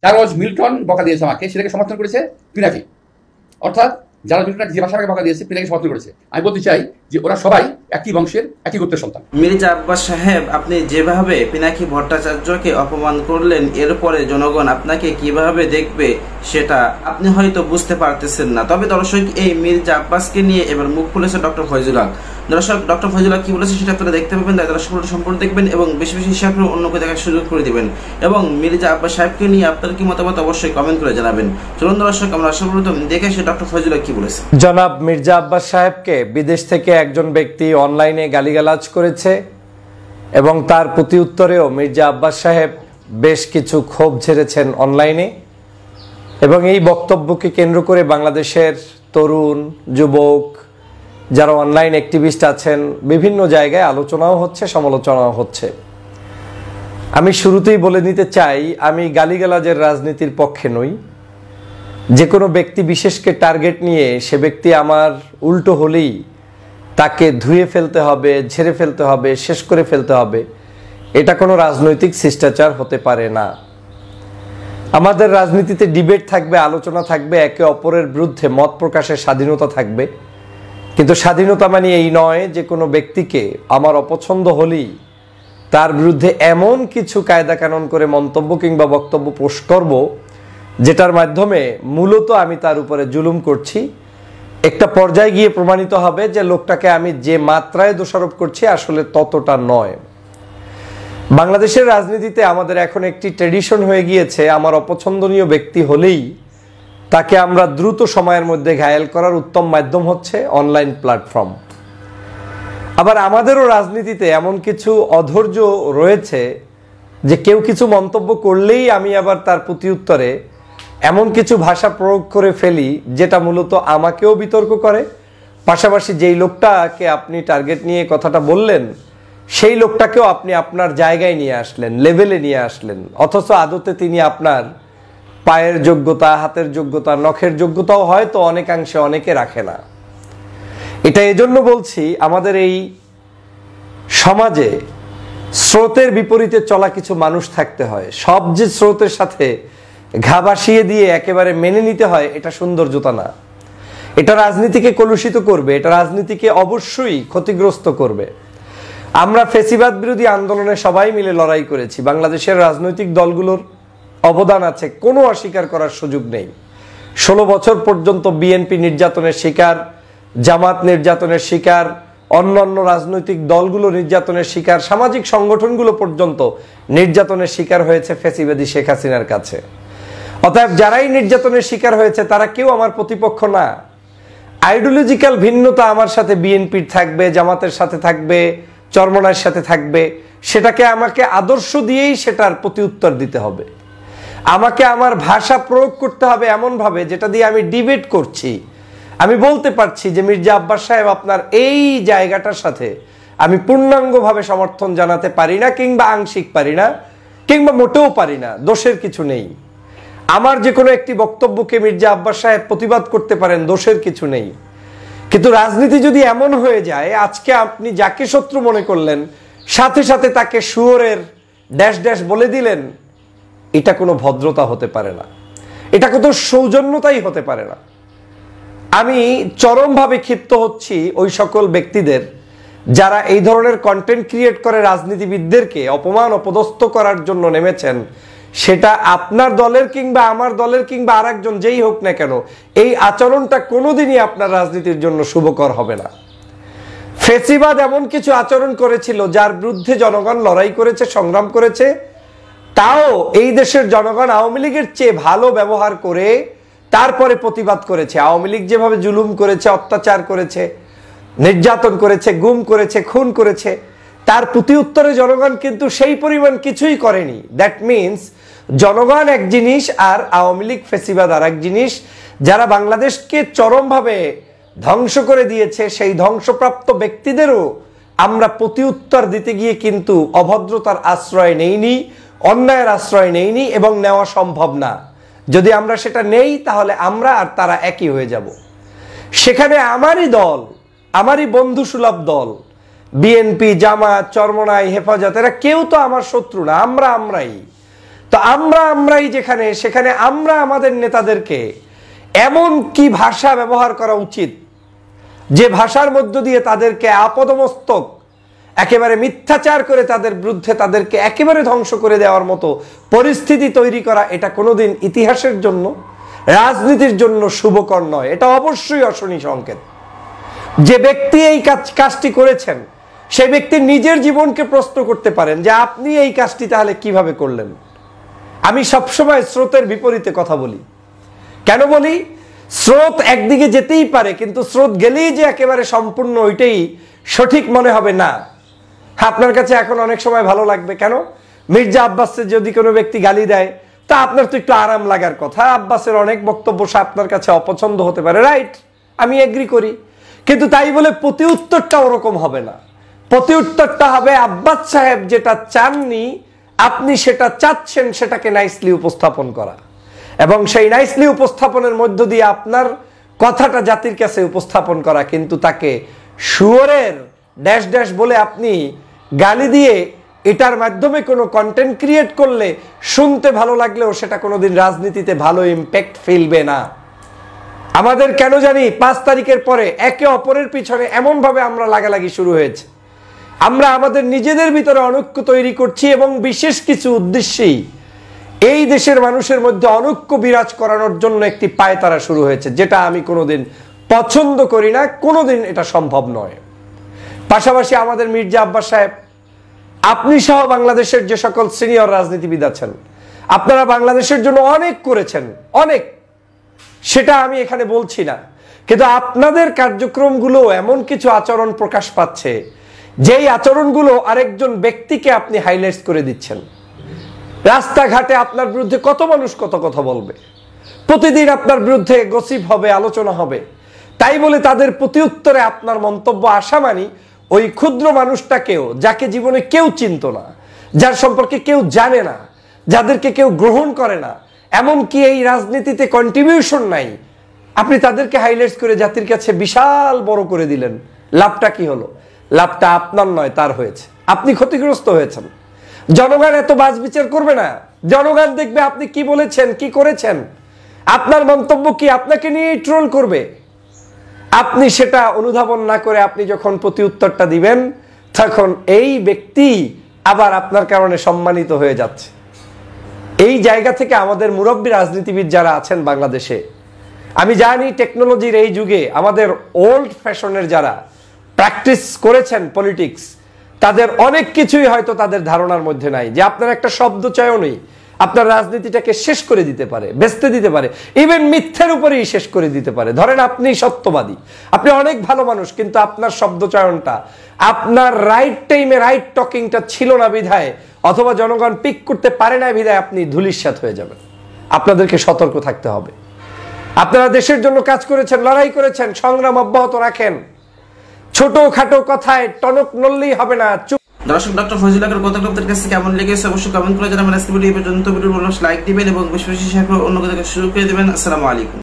Charles Milton বকা দিয়েছে আমাকে, সেটাকে সমর্থন করেছে পিনাকি। অর্থাৎ যারা মিল্টন যে ভাষা আমাকে বকা দিয়েছে, পিনাকি সমর্থন করেছে। আমি বলতে চাই যে ওরা সবাই একই বংশের, একই গোত্রের সন্তান। মির্জা আব্বাস সাহেব, আপনি যেভাবে পিনাকি ভট্টাচার্যকে অপমান করলেন, এরপরে জনগণ আপনাকে কিভাবে দেখবে সেটা আপনি হয়তো বুঝতে পারতেছেন না। তবে দর্শক, এই মির্জা আব্বাসকে নিয়ে এবার মুখ খুলেছে ডক্টর ফয়জুল হক। দর্শক, ডক্টর ফয়জুল হক কি বলেছে সেটা আপনারা দেখতে পাবেন। তাই দর্শক সম্পূর্ণ দেখবেন এবং বেশি বেশি শেয়ার করে অন্যকে দেখার সুযোগ করে দিবেন। এবং মির্জা আব্বাস সাহেবকে নিয়ে আপনার কি মতামত অবশ্যই কমেন্ট করে জানাবেন। চলুন দর্শক, আমরা সর্বপ্রথম দেখে সে ডক্টর ফয়জুল হক কি বলেছে। জনাব মির্জা আব্বাস সাহেবকে বিদেশ থেকে একজন ব্যক্তি অনলাইনে গালিগালাজ করেছে এবং তার প্রতি উত্তরেও মির্জা আব্বাস সাহেব বেশ কিছু ক্ষোভ ঝেড়েছেন অনলাইনে। এবং এই বক্তব্যকে কেন্দ্র করে বাংলাদেশের তরুণ যুবক যারা অনলাইন অ্যাক্টিভিস্ট আছেন, বিভিন্ন জায়গায় আলোচনাও হচ্ছে, সমালোচনাও হচ্ছে। আমি শুরুতেই বলে নিতে চাই, আমি গালিগালাজের রাজনীতির পক্ষে নই। যে কোনো ব্যক্তি বিশেষকে টার্গেট নিয়ে সে ব্যক্তি আমার উল্টো হলেই তাকে ধুয়ে ফেলতে হবে, ঝেড়ে ফেলতে হবে, শেষ করে ফেলতে হবে, এটা কোনো রাজনৈতিক শিষ্টাচার হতে পারে না। আমাদের রাজনীতিতে ডিবেট থাকবে, আলোচনা থাকবে, একে অপরের বিরুদ্ধে মত প্রকাশের স্বাধীনতা থাকবে। কিন্তু স্বাধীনতা মানে এই নয় যে কোনো ব্যক্তিকে আমার অপছন্দ হলেই তার বিরুদ্ধে এমন কিছু কায়দা কানুন করে মন্তব্য কিংবা বক্তব্য পোস্ট করব যেটার মাধ্যমে মূলত আমি তার উপরে জুলুম করছি। একটা পর্যায়ে গিয়ে প্রমাণিত হবে যে লোকটাকে আমি যে মাত্রায় দোষারোপ করছি আসলে ততটা নয়। বাংলাদেশের রাজনীতিতে আমাদের এখন একটি ট্র্যাডিশন হয়ে গিয়েছে, আমার অপছন্দনীয় ব্যক্তি হলেই তাকে আমরা দ্রুত সময়ের মধ্যে ঘায়েল করার উত্তম মাধ্যম হচ্ছে অনলাইন প্ল্যাটফর্ম। আবার আমাদেরও রাজনীতিতে এমন কিছু অধৈর্য রয়েছে যে কেউ কিছু মন্তব্য করলেই আমি আবার তার প্রতি উত্তরে এমন কিছু ভাষা প্রয়োগ করে ফেলি যেটা মূলত আমাকেও বিতর্ক করে, পাশাপাশি যেই লোকটাকে আপনি টার্গেট নিয়ে কথাটা বললেন সেই লোকটাকেও আপনি আপনার জায়গায় নিয়ে আসলেন, লেভেলে নিয়ে আসলেন, অথচ আদতে তিনি আপনার পায়ের যোগ্যতা, হাতের যোগ্যতা, নখের যোগ্যতাও হয়তো অনেকাংশে অনেকে রাখে না। এটা এজন্য বলছি, আমাদের এই সমাজে স্রোতের বিপরীতে চলা কিছু মানুষ থাকতে হয়। সব যে স্রোতের সাথে ঘা ভাসিয়ে দিয়ে একেবারে মেনে নিতে হয়, এটা সৌন্দর্যতা না। এটা রাজনীতিকে কলুষিত করবে, এটা রাজনীতিকে অবশ্যই ক্ষতিগ্রস্ত করবে। আমরা ফ্যাসিবাদ বিরোধী আন্দোলনে সবাই মিলে লড়াই করেছি। বাংলাদেশের রাজনৈতিক দলগুলোর অবদান আছে, কোনো অস্বীকার করার সুযোগ নেই। 16 বছর পর্যন্ত বিএনপি নির্যাতনের শিকার, জামাত নির্যাতনের শিকার, অন্যান্য রাজনৈতিক দলগুলো নির্যাতনের শিকার, সামাজিক সংগঠনগুলো পর্যন্ত নির্যাতনের শিকার হয়েছে ফ্যাসিবাদী শেখ হাসিনার কাছে। অতএব যারাই নির্যাতনের শিকার হয়েছে তারা কেউ আমার প্রতিপক্ষ না। আইডিওলজিক্যাল ভিন্নতা আমার সাথে বিএনপির থাকবে, জামাতের সাথে থাকবে, চরমনায়ের সাথে থাকবে, সেটাকে আমাকে আদর্শ দিয়েই সেটার প্রতি উত্তর দিতে হবে। আমাকে আমার ভাষা প্রয়োগ করতে হবে এমনভাবে যেটা দিয়ে আমি ডিবেট করছি, আমি বলতে পারছি যে মির্জা আব্বাস সাহেব আপনার এই জায়গাটার সাথে আমি পূর্ণাঙ্গভাবে সমর্থন জানাতে পারি না, কিংবা আংশিক পারি না, কিংবা মোটেও পারি না, দোষের কিছু নেই। আমার যে কোনো একটি বক্তব্যকে মির্জা আব্বাস সাহেব প্রতিবাদ করতে পারেন, দোষের কিছু নেই। কিন্তু রাজনীতি যদি এমন হয়ে যায় আজকে আপনি যাকে শত্রু মনে করলেন সাথে সাথে তাকে শুয়োরের ড্যাশ ড্যাশ বলে দিলেন, এটা কোনো ভদ্রতা হতে পারে না, এটা কোনো সৌজন্যতাই হতে পারে না। আমি চরমভাবে ক্ষিপ্ত হচ্ছি ওই সকল ব্যক্তিদের যারা এই ধরনের কন্টেন্ট ক্রিয়েট করে রাজনীতিবিদদেরকে অপমান অপদস্থ করার জন্য নেমেছেন। সেটা আপনার দলের কিংবা আমার দলের কিংবা আরেকজন যেই হোক না কেন, এই আচরণটা কোনোদিনই আপনার রাজনীতির জন্য শুভকর হবে না। ফ্যাসিবাদ এমন কিছু আচরণ করেছিল যার বিরুদ্ধে জনগণ লড়াই করেছে, সংগ্রাম করেছে, তাও এই দেশের জনগণ আওয়ামী লীগের চেয়ে ভালো ব্যবহার করে তারপরে প্রতিবাদ করেছে। আওয়ামী লীগ যেভাবে জুলুম করেছে, অত্যাচার করেছে, নির্যাতন করেছে, গুম করেছে, খুন করেছে, তার প্রতি উত্তরে জনগণ কিন্তু সেই পরিমাণ কিছুই করেনি। দ্যাট মিনস জনগণ এক জিনিস আর আওয়ামী লীগ ফ্যাসিবাদ আর এক জিনিস। যারা বাংলাদেশকে চরমভাবে ধ্বংস করে দিয়েছে সেই ধ্বংসপ্রাপ্ত ব্যক্তিদেরও আমরা প্রতি উত্তর দিতে গিয়ে কিন্তু অভদ্রতার আশ্রয় নেইনি, অন্যায়ের আশ্রয় নেইনি এবং নেওয়া সম্ভব না। যদি আমরা সেটা নেই তাহলে আমরা আর তারা একই হয়ে যাব। সেখানে আমারই দল, আমারই বন্ধুসুলভ দল বিএনপি, জামাত, চরমনাই, হেফাজত, এরা কেউ তো আমার শত্রু না, আমরাই। তো আমরাই যেখানে, সেখানে আমরা আমাদের নেতাদেরকে এমন কি ভাষা ব্যবহার করা উচিত যে ভাষার মধ্য দিয়ে তাদেরকে আপদমস্তক একেবারে মিথ্যাচার করে তাদের বিরুদ্ধে তাদেরকে একেবারে ধ্বংস করে দেওয়ার মতো পরিস্থিতি তৈরি করা, এটা কোনোদিন ইতিহাসের জন্য, রাজনীতির জন্য শুভকর নয়। এটা অবশ্যই অশনি সংকেত। যে ব্যক্তি এই কাজটি করেছেন সেই ব্যক্তি নিজের জীবনকে প্রশ্ন করতে পারেন যে আপনি এই কাজটি তাহলে কিভাবে করলেন। আমি সবসময় স্রোতের বিপরীতে কথা বলি। কেন বলি? স্রোত একদিকে যেতেই পারে, কিন্তু স্রোত গেলেই যে একেবারে সম্পূর্ণ ওইটাই সঠিক মনে হবে না। আপনার কাছে এখন অনেক সময় ভালো লাগবে, কেন? মির্জা আব্বাসের যদি কোনো ব্যক্তি গালি দেয় তা আপনার তো একটু আরাম লাগার কথা। আব্বাসের অনেক বক্তব্য আপনার কাছে অপছন্দ হতে পারে, রাইট, আমি এগ্রি করি, কিন্তু তাই বলে প্রতি উত্তরটা ওরকম হবে না। প্রতি উত্তরটা হবে আব্বাস সাহেব যেটা চাননি আপনি সেটা চাচ্ছেন, সেটাকে নাইসলি উপস্থাপন করা, এবং সেই নাইসলি উপস্থাপনের মধ্য দিয়ে আপনার কথাটা জাতির কাছে উপস্থাপন করা। কিন্তু তাকে শুয়োরের ড্যাশ ড্যাশ বলে আপনি গালি দিয়ে এটার মাধ্যমে কোনো কন্টেন্ট ক্রিয়েট করলে শুনতে ভালো লাগলেও সেটা কোনোদিন রাজনীতিতে ভালো ইম্প্যাক্ট ফেলবে না। আমাদের কেন জানি 5 তারিখের পরে একে অপরের পিছনে এমনভাবে আমরা লাগালাগি শুরু হয়েছে। আমরা আমাদের নিজেদের ভিতরে অনৈক্য তৈরি করছি এবং বিশেষ কিছু উদ্দেশ্যেই এই দেশের মানুষের মধ্যে অনৈক্য বিরাজ করানোর জন্য একটি পায়তারা শুরু হয়েছে, যেটা আমি কোনোদিন পছন্দ করি না, কোনোদিন এটা সম্ভব নয়। পাশাপাশি আমাদের মির্জা আব্বাস সাহেব, আপনি সহ বাংলাদেশের যে সকল সিনিয়র রাজনীতিবিদ আছেন, আপনারা বাংলাদেশের জন্য অনেক করেছেন, অনেক, সেটা আমি এখানে বলছি না, কিন্তু আপনাদের কার্যক্রমগুলো এমন কিছু আচরণ প্রকাশ পাচ্ছে যেই আচরণগুলো আরেকজন ব্যক্তিকে আপনি হাইলাইট করে দিচ্ছেন। রাস্তাঘাটে আপনার বিরুদ্ধে কত মানুষ কত কথা বলবে, প্রতিদিন আপনার বিরুদ্ধে গসিপ হবে, আলোচনা হবে, তাই বলে তাদের প্রতি উত্তরে আপনার মন্তব্য আসা মানি ওই ক্ষুদ্র মানুষটাকেও, যাকে জীবনে কেউ চিনত না, যার সম্পর্কে কেউ জানে না, যাদেরকে কেউ গ্রহণ করে না, এমনকি এই রাজনীতিতে কন্ট্রিবিউশন নাই, আপনি তাদেরকে হাইলাইট করে জাতির কাছে বিশাল বড় করে দিলেন। লাভটা কি হলো? লাভটা আপনার নয়, তার হয়েছে। আপনি ক্ষতিগ্রস্ত হয়েছেন। জনগণ এত বাছবিচার করবে না। জনগণ দেখবে আপনি কি বলেছেন, কি করেছেন, আপনার মন্তব্য কি, আপনাকে নিয়ে ট্রোল করবে। আপনি সেটা অনুধাবন না করে আপনি যখন প্রতি উত্তরটা দিবেন, তখন এই ব্যক্তি আবার আপনার কারণে সম্মানিত হয়ে যাচ্ছে। এই জায়গা থেকে আমাদের মুরব্বী রাজনীতিবিদ যারা আছেন বাংলাদেশে, আমি জানি টেকনোলজির এই যুগে আমাদের ওল্ড ফ্যাশনের যারা প্র্যাকটিস করেছেন পলিটিক্স, তাদের অনেক কিছুই হয়তো তাদের ধারণার মধ্যে নাই, যে আপনার একটা শব্দ চয়নই আপনার রাজনীতিটাকে শেষ করে দিতে পারে, বেচতে দিতে পারে, ইভেন মিথ্যের উপরেই শেষ করে দিতে পারে। ধরেন আপনি সত্যবাদী, আপনি অনেক ভালো মানুষ, কিন্তু আপনার শব্দ চয়নটা, আপনার রাইট টাইমে রাইট টকিংটা ছিল না বিধায়, অথবা জনগণ পিক করতে পারে না বিধায় আপনি ধূলিসাৎ হয়ে যাবেন। আপনাদেরকে সতর্ক থাকতে হবে। আপনারা দেশের জন্য কাজ করেছেন, লড়াই করেছেন, সংগ্রাম অব্যাহত রাখেন। ছোটখাটো কথায় টনক নড়লেই হবে না। দর্শক, ডক্টর ফজলুল হকের কথা আপনাদের কাছে কেমন লেগেছে অবশ্যই কমেন্ট করে জানাবেন। আজকে ভিডিও পর্যন্ত, ভিডিও লাইক দিবেন এবং বেশি বেশি শেয়ার করে অন্য কাছে সুযোগ করে দিবেন। আসসালামু আলাইকুম।